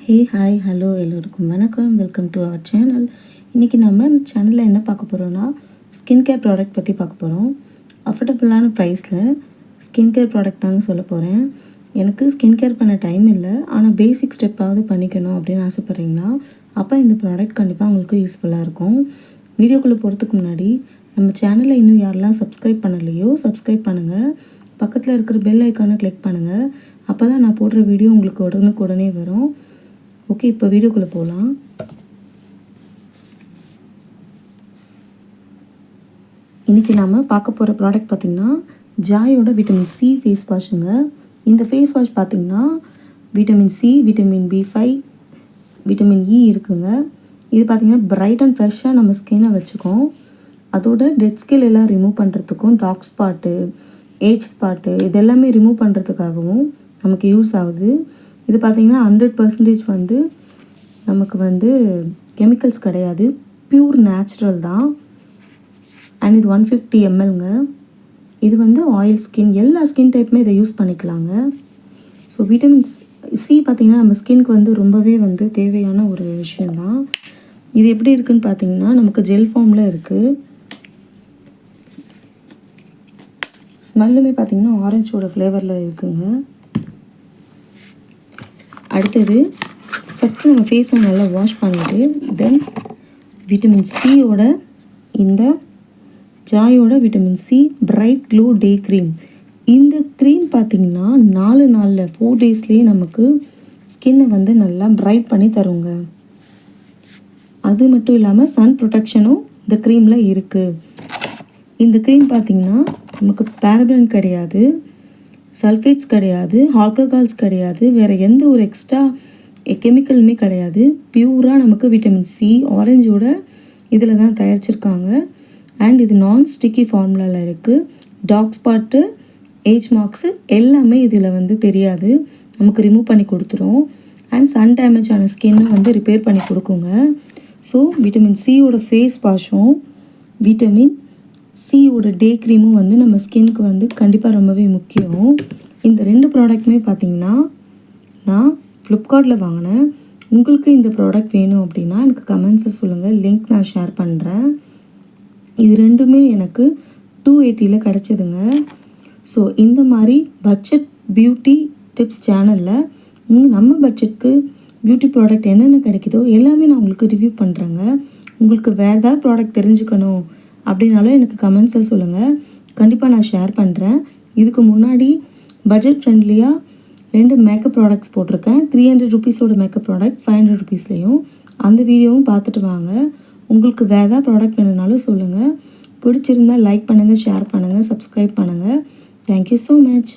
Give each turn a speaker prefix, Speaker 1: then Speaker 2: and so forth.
Speaker 1: Hey hi hello எல்லோருக்கும் வணக்கம். Welcome to our channel. இன்றைக்கி நம்ம சேனலில் என்ன பார்க்க போகிறோன்னா ஸ்கின் கேர் ப்ராடக்ட் பற்றி பார்க்க போகிறோம். அஃபோர்டபுளான ப்ரைஸில் ஸ்கின் கேர் ப்ராடக்ட் தாங்க சொல்ல போகிறேன். எனக்கு ஸ்கின் கேர் பண்ண டைம் இல்லை, ஆனால் பேசிக் ஸ்டெப்பாவது பண்ணிக்கணும் அப்படின்னு ஆசைப்பட்றீங்கன்னா அப்போ இந்த ப்ராடக்ட் கண்டிப்பாக உங்களுக்கு யூஸ்ஃபுல்லாக இருக்கும். வீடியோக்குள்ளே போகிறதுக்கு முன்னாடி நம்ம சேனலில் இன்னும் யாரெல்லாம் சப்ஸ்கிரைப் பண்ணலையோ சப்ஸ்கிரைப் பண்ணுங்கள். பக்கத்தில் இருக்கிற பெல் ஐக்கானை கிளிக் பண்ணுங்கள். அப்போ தான் நான் போடுற வீடியோ உங்களுக்கு உடனே வரும். ஓகே, இப்போ வீடியோக்குள்ளே போகலாம். இன்றைக்கி நாம் பார்க்க போகிற ப்ராடக்ட் பார்த்திங்கன்னா ஜாயோட விட்டமின் சி ஃபேஸ் வாஷுங்க. இந்த ஃபேஸ் வாஷ் பார்த்திங்கன்னா vitamin C, vitamin B5, vitamin E இருக்குங்க. இது பார்த்திங்கன்னா பிரைட் அண்ட் ஃப்ரெஷ்ஷாக நம்ம ஸ்கின்னை வச்சுக்கோம். அதோட டெட் ஸ்கில் எல்லாம் ரிமூவ் பண்ணுறதுக்கும், டார்க் ஸ்பாட்டு, ஏஜ் ஸ்பாட்டு இது எல்லாமே ரிமூவ் பண்ணுறதுக்காகவும் நமக்கு யூஸ் ஆகுது. இது பார்த்திங்கன்னா 100% வந்து நமக்கு வந்து கெமிக்கல்ஸ் கிடையாது, பியூர் நேச்சுரல் தான். அண்ட் இது 150 mlங்க. இது வந்து ஆயில் ஸ்கின், எல்லா ஸ்கின் டைப்புமே இதை யூஸ் பண்ணிக்கலாங்க. ஸோ விட்டமின் சி பார்த்திங்கன்னா நம்ம ஸ்கின்க்கு வந்து ரொம்பவே வந்து தேவையான ஒரு விஷயந்தான். இது எப்படி இருக்குதுன்னு பார்த்திங்கன்னா நமக்கு ஜெல் ஃபார்மில் இருக்குது. ஸ்மெல்லுமே பார்த்திங்கன்னா ஆரஞ்சோட ஃப்ளேவரில் இருக்குங்க. அடுத்தது ஃபஸ்ட்டு நம்ம ஃபேஸை நல்லா வாஷ் பண்ணிவிட்டு தென் விட்டமின் சியோட இந்த ஜாயோட vitamin C bright glow day cream. இந்த க்ரீம் பார்த்திங்கன்னா 4 நாளில் 4 டேஸ்லேயே நமக்கு ஸ்கின்னை வந்து நல்லா பிரைட் பண்ணி தருங்க. அது மட்டும் இல்லாமல் சன் ப்ரொடெக்ஷனும் இந்த க்ரீமில் இருக்குது. இந்த க்ரீம் பார்த்திங்கன்னா நமக்கு பேரபன் கிடையாது, சல்ஃபேட்ஸ் கிடையாது, ஆல்கஹால்ஸ் கிடையாது, வேறு எந்த ஒரு எக்ஸ்ட்ரா கெமிக்கலுமே கிடையாது. பியூராக நமக்கு விட்டமின் சி ஆரஞ்சோட இதில் தான் தயாரிச்சிருக்காங்க. அண்ட் இது நான் ஸ்டிக்கி ஃபார்முலாவில் இருக்குது. டார்க் ஸ்பாட்டு, ஏஜ் மார்க்ஸு எல்லாமே இதில் வந்து தெரியாது, நமக்கு ரிமூவ் பண்ணி கொடுத்துரும். அண்ட் சன் டேமேஜ் ஆன ஸ்கின்னை வந்து ரிப்பேர் பண்ணி கொடுக்குங்க. ஸோ விட்டமின் சியோட ஃபேஸ் வாஷும் விட்டமின் சியோட டே க்ரீமும் வந்து நம்ம ஸ்கின்க்கு வந்து கண்டிப்பாக ரொம்பவே முக்கியம். இந்த 2 ப்ராடக்ட்டுமே பார்த்திங்கன்னா நான் ஃப்ளிப்கார்ட்டில் வாங்கினேன். உங்களுக்கு இந்த ப்ராடக்ட் வேணும் அப்படின்னா எனக்கு கமெண்ட்ஸை சொல்லுங்கள், லிங்க் நான் ஷேர் பண்ணுறேன். இது ரெண்டுமே எனக்கு 280 கிடச்சிதுங்க. ஸோ இந்த மாதிரி பட்ஜெட் பியூட்டி டிப்ஸ் சேனலில் நம்ம பட்ஜெட்க்கு பியூட்டி ப்ராடக்ட் என்னென்ன கிடைக்குதோ எல்லாமே நான் உங்களுக்கு ரிவ்யூ பண்ணுறேங்க. உங்களுக்கு வேறு ஏதாவது ப்ராடக்ட் தெரிஞ்சுக்கணும் அப்படின்னாலும் எனக்கு கமெண்ட்ஸில் சொல்லுங்கள், கண்டிப்பாக நான் ஷேர் பண்ணுறேன். இதுக்கு முன்னாடி பட்ஜெட் ஃப்ரெண்ட்லியாக 2 மேக்கப் ப்ராடக்ட்ஸ் போட்டிருக்கேன். 300 ருபீஸோட மேக்கப் ப்ராடக்ட் 500 ருபீஸ்லேயும். அந்த வீடியோவும் பார்த்துட்டு வாங்க. உங்களுக்கு வேறு ஏதாவது ப்ராடக்ட் வேணுனாலும் சொல்லுங்கள். பிடிச்சிருந்தால் லைக் பண்ணுங்கள், ஷேர் பண்ணுங்கள், சப்ஸ்கிரைப் பண்ணுங்கள். Thank you so much.